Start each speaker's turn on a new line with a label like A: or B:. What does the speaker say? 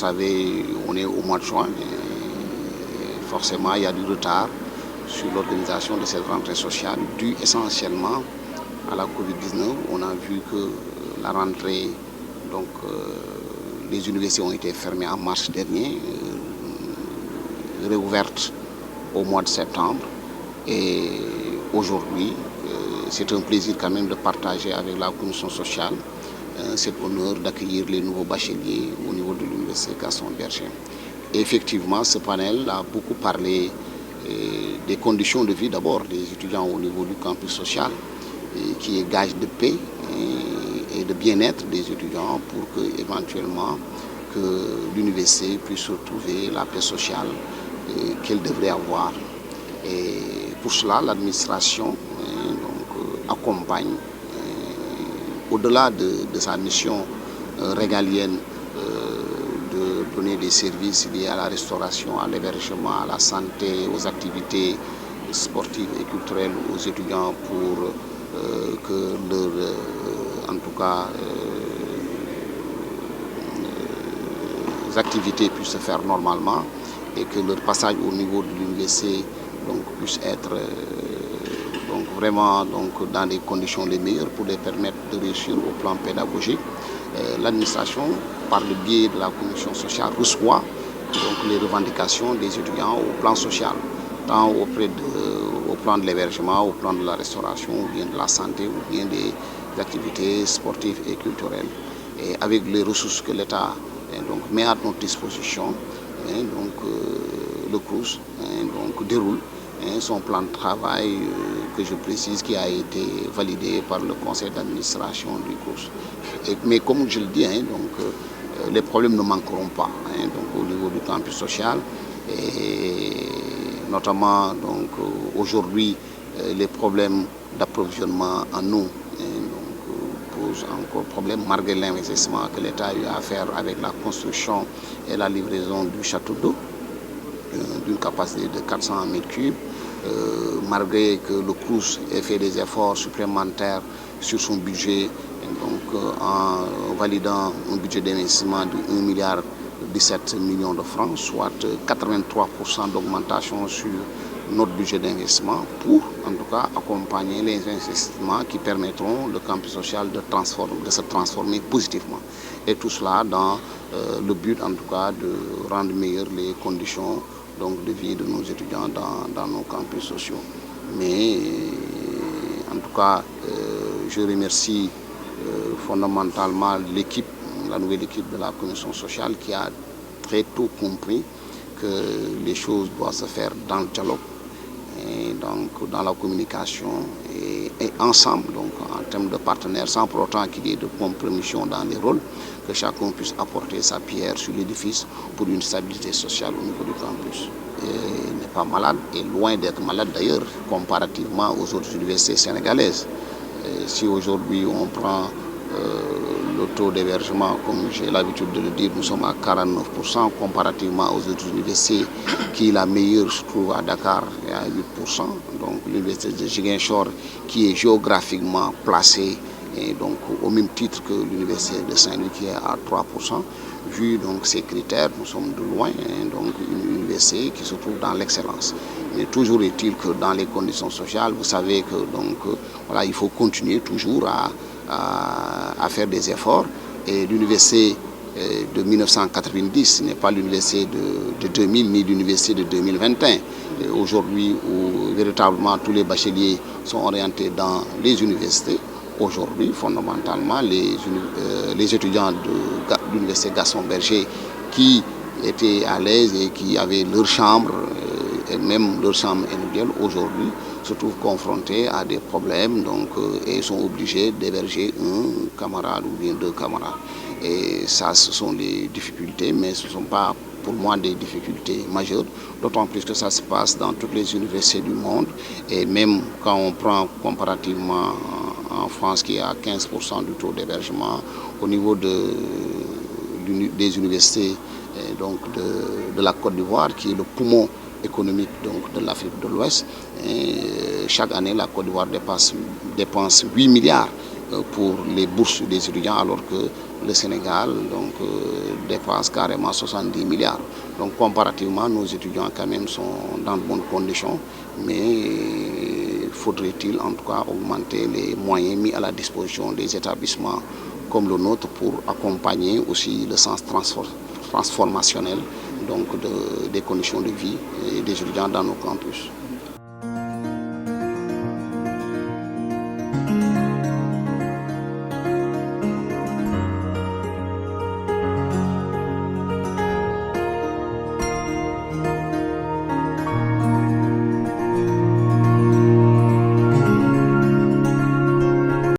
A: savez, on est au mois de juin et forcément il y a du retard sur l'organisation de cette rentrée sociale due essentiellement à la Covid-19. On a vu que la rentrée, donc les universités ont été fermées en mars dernier, réouvertes au mois de septembre. Et aujourd'hui, c'est un plaisir quand même de partager avec la commission sociale cet honneur d'accueillir les nouveaux bacheliers au niveau de l'université Gaston Berger. Et effectivement, ce panel a beaucoup parlé des conditions de vie d'abord des étudiants au niveau du campus social, qui est gage de paix et de bien-être des étudiants pour que éventuellement que l'université puisse retrouver la paix sociale qu'elle devrait avoir. Et pour cela, l'administration accompagne, au-delà de sa mission régalienne de donner des services liés à la restauration, à l'hébergement, à la santé, aux activités sportives et culturelles aux étudiants pour que en tout cas, les activités puissent se faire normalement et que leur passage au niveau de l'université puisse être vraiment dans des conditions les meilleures pour les permettre de réussir au plan pédagogique. L'administration, par le biais de la commission sociale, reçoit les revendications des étudiants au plan social, tant au plan de l'hébergement, au plan de la restauration, ou bien de la santé, ou bien des activités sportives et culturelles. Et avec les ressources que l'État met à notre disposition, le CROUS déroule son plan de travail que je précise qui a été validé par le conseil d'administration du CROUS. Mais comme je le dis, les problèmes ne manqueront pas au niveau du campus social, et notamment aujourd'hui les problèmes d'approvisionnement en eau posent encore problème malgré l'investissement que l'État a eu à faire avec la construction et la livraison du château d'eau d'une capacité de 400 m3, malgré que le CROUS ait fait des efforts supplémentaires sur son budget, en validant un budget d'investissement de 1,17 milliard de francs, soit 83% d'augmentation sur notre budget d'investissement pour, en tout cas, accompagner les investissements qui permettront le campus social de se transformer positivement. Et tout cela dans le but, en tout cas, de rendre meilleures les conditions de vie de nos étudiants dans nos campus sociaux. Mais, en tout cas, je remercie fondamentalement l'équipe, la nouvelle équipe de la commission sociale qui a très tôt compris que les choses doivent se faire dans le dialogue, et dans la communication et ensemble, en termes de partenaires, sans pour autant qu'il y ait de compromission dans les rôles, que chacun puisse apporter sa pierre sur l'édifice pour une stabilité sociale au niveau du campus. Il n'est pas malade, et loin d'être malade d'ailleurs, comparativement aux autres universités sénégalaises. Si aujourd'hui on prend le taux d'hébergement, comme j'ai l'habitude de le dire, nous sommes à 49%, comparativement aux autres universités, qui la meilleure se trouve à Dakar, est à 8%. Donc l'université de Ziguinchor, qui est géographiquement placée au même titre que l'université de Saint-Louis, qui est à 3%. Vu ces critères, nous sommes de loin, une université qui se trouve dans l'excellence. Mais toujours est-il que dans les conditions sociales, vous savez que il faut continuer toujours à faire des efforts. Et l'université de 1990 n'est pas l'université de 2000 ni l'université de 2021. Aujourd'hui, où véritablement tous les bacheliers sont orientés dans les universités, aujourd'hui, fondamentalement, les étudiants de l'université Gaston Berger qui étaient à l'aise et qui avaient leur chambre, et même leur chambre individuelle, aujourd'hui se trouvent confrontés à des problèmes et sont obligés d'héberger un camarade ou bien deux camarades. Et ça, ce sont les difficultés, mais ce ne sont pas pour moi des difficultés majeures, d'autant plus que ça se passe dans toutes les universités du monde. Et même quand on prend comparativement en France, qui est à 15% du taux d'hébergement, au niveau des universités de la Côte d'Ivoire, qui est le poumon économique de l'Afrique de l'Ouest. Chaque année, la Côte d'Ivoire dépense 8 milliards pour les bourses des étudiants, alors que le Sénégal donc, dépasse carrément 70 milliards. Donc comparativement, nos étudiants quand même sont dans de bonnes conditions, mais faudrait-il en tout cas augmenter les moyens mis à la disposition des établissements comme le nôtre pour accompagner aussi le sens transformationnel donc des conditions de vie des étudiants dans nos campus.